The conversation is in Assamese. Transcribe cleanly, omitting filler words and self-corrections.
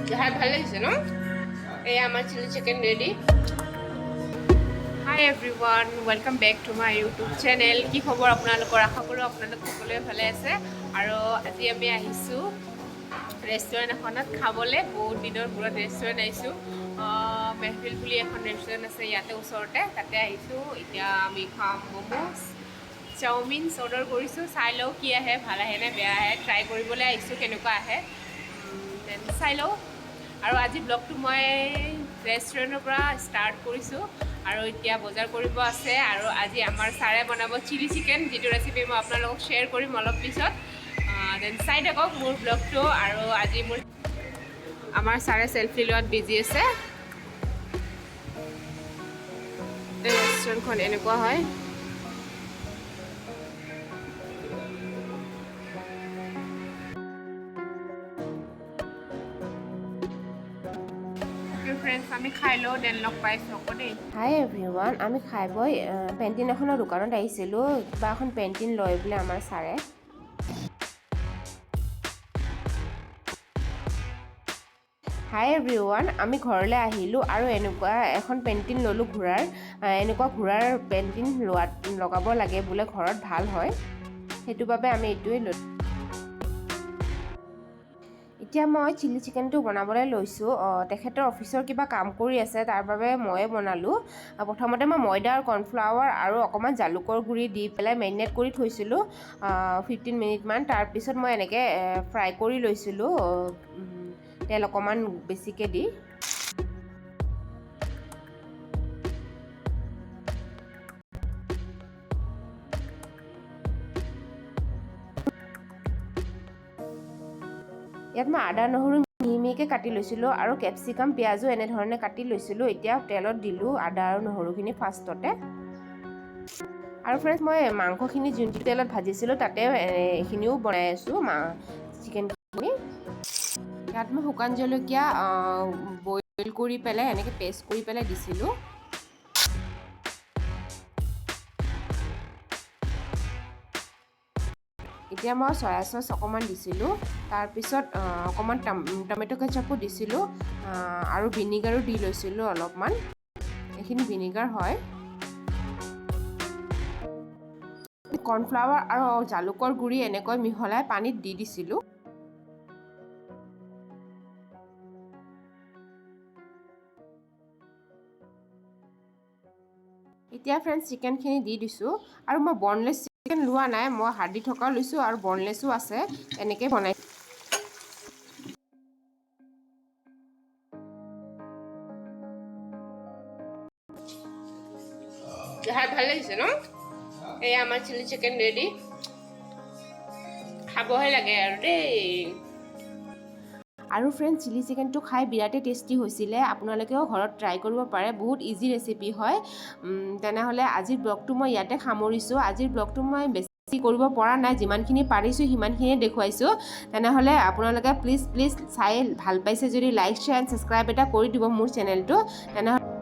দেখাত ভাল লাগিছে ন এই আমাৰ chilli chicken ready hi everyone welcome back to my YouTube channel কি খবৰ আপোনালোকৰ আশা কৰোঁ আপোনালোক সকলোৱে ভালে আছে আৰু আজি আমি আহিছোঁ ৰেষ্টুৰেণ্ট এখনত খাবলৈ বহুত দিনৰ মূৰত ৰেষ্টুৰেণ্ট আহিছোঁ মেহফিল বুলি এখন ৰেষ্টুৰেণ্ট আছে ইয়াতে ওচৰতে তাতে আহিছোঁ এতিয়া আমি খাম ম'ম'জ চাওমিন অৰ্ডাৰ কৰিছোঁ চাই লওঁ কি আহে ভাল আহে নে বেয়া আহে ট্ৰাই কৰিবলৈ আহিছোঁ কেনেকুৱা আহে দেন চাই লওঁ আৰু আজি ব্লগটো মই ৰেষ্টুৰেণ্টৰ পৰা ষ্টাৰ্ট কৰিছোঁ আৰু এতিয়া বজাৰ কৰিব আছে আৰু আজি আমাৰ ছাৰে বনাব চিলি চিকেন যিটো ৰেচিপি মই আপোনালোকক শ্বেয়াৰ কৰিম অলপ পিছত দেন চাই থাকক মোৰ ব্লগটো আৰু আজি মোৰ আমাৰ ছাৰে চেল্ফি লোৱাত বিজি আছে ৰেষ্টুৰেণ্টখন এনেকুৱা হয় ফ্ৰেণ্ডছ আমি খাই লওঁ দেন লগ পাইছোঁ আকৌ দেই হাই এভৰিৱান আমি খাই বৈ পেণ্টিন এখনৰ দোকানত আহিছিলোঁ কিবা এখন পেণ্টিন লয় বোলে আমাৰ ছাৰে হাই এভৰিৱান আমি ঘৰলৈ আহিলোঁ আৰু এনেকুৱা এখন পেণ্টিন ল'লোঁ ঘোঁৰাৰ এনেকুৱা ঘোঁৰাৰ পেণ্টিন লগাব লাগে বোলে ঘৰত ভাল হয় সেইটো বাবে আমি এইটোৱে ল'লোঁ এতিয়া মই চিলি চিকেনটো বনাবলৈ লৈছোঁ তেখেতৰ অফিচৰ কিবা কাম কৰি আছে তাৰ বাবে ময়ে বনালোঁ প্ৰথমতে মই ময়দা আৰু কৰ্ণফ্লাৱাৰ আৰু অকণমান জালুকৰ গুড়ি দি পেলাই মেৰিনেট কৰি থৈছিলোঁ 15 মিনিটমান তাৰপিছত মই এনেকৈ ফ্ৰাই কৰি লৈছিলোঁ তেল অকণমান বেছিকৈ দি ইয়াত মই আদা নহৰু মিহি মিহিকৈ কাটি লৈছিলোঁ আৰু কেপচিকাম পিঁয়াজো এনেধৰণে কাটি লৈছিলোঁ এতিয়া তেলত দিলোঁ আদা আৰু নহৰুখিনি ফাৰ্ষ্টতে আৰু ফ্ৰেণ্ডছ মই মাংসখিনি যোনটো তেলত ভাজিছিলোঁ তাতে এইখিনিও বনাই আছোঁ চিকেনখিনি ইয়াত মই শুকান জলকীয়া বইল কৰি পেলাই এনেকৈ পেষ্ট কৰি পেলাই দিছিলোঁ এতিয়া মই চয়া চচ অকণমান দিছিলোঁ তাৰপিছত অকণমান টমেট' কেচাপো দিছিলোঁ আৰু ভিনিগাৰো দি লৈছিলোঁ অলপমান এইখিনি ভিনিগাৰ হয় কৰ্ণফ্লাৱাৰ আৰু জালুকৰ গুড়ি এনেকৈ মিহলাই পানীত দি দিছিলোঁ এতিয়া ফ্ৰেণ্ডছ চিকেনখিনি দি দিছোঁ আৰু মই বনলেছ চিকেন লোৱা নাই মই হাৰ্ডি থকাও লৈছোঁ আৰু বনলেছো আছে এনেকৈ বনাই দেখাত ভাল লাগিছে ন এই আমাৰ চিলি চিকেন ৰেডি খাবহে লাগে আৰু দেই আৰু ফ্ৰেণ্ডছ চিলি চিকেনটো খাই বিৰাটেই টেষ্টি হৈছিলে আপোনালোকেও ঘৰত ট্ৰাই কৰিব পাৰে বহুত ইজি ৰেচিপি হয় তেনেহ'লে আজিৰ ব্লগটো মই ইয়াতে সামৰিছোঁ আজিৰ ব্লগটো মই বেছি কৰিব পৰা নাই যিমানখিনি পাৰিছোঁ সিমানখিনিয়ে দেখুৱাইছোঁ তেনেহ'লে আপোনালোকে প্লিজ চাই ভাল পাইছে যদি লাইক শ্বেয়াৰ এণ্ড ছাবস্ক্ৰাইব এটা কৰি দিব মোৰ চেনেলটো তেনেহ'লে